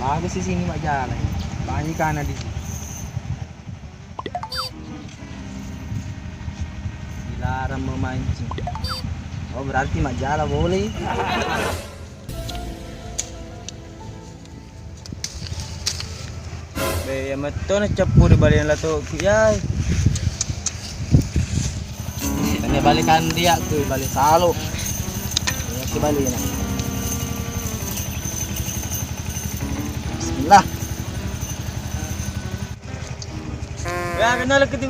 Bagus di sini mak jalan. Banyak ikan di sini. Dilarang memancing. Oh berarti mak jalan boleh. Be meto na capur balik lah tu ya. Tanya balikan dia tu balik salo. Ya balik na. Bismillah. Ya kenal ke tu.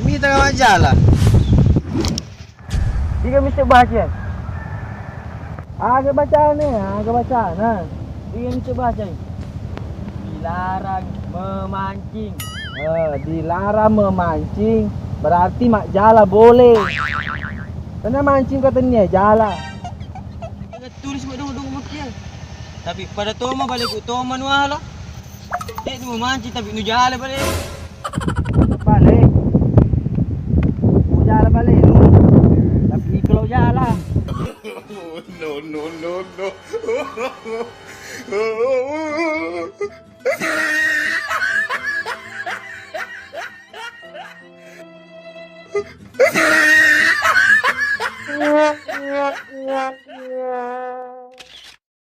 Ini tengah mak jalan. Tiga mesti baca. Agak baca ni, agak baca. Nah, tiga mesti baca. Dilarang memancing. Dilarang memancing. Berarti mak jala boleh. Kena mancing katanya jala. Kita tulis mak dong makia. Tapi pada toma balik toma nuala. Dia tu memancing tapi nu jala balik. Balik. Nu jala balik. Tapi kalau jala. No.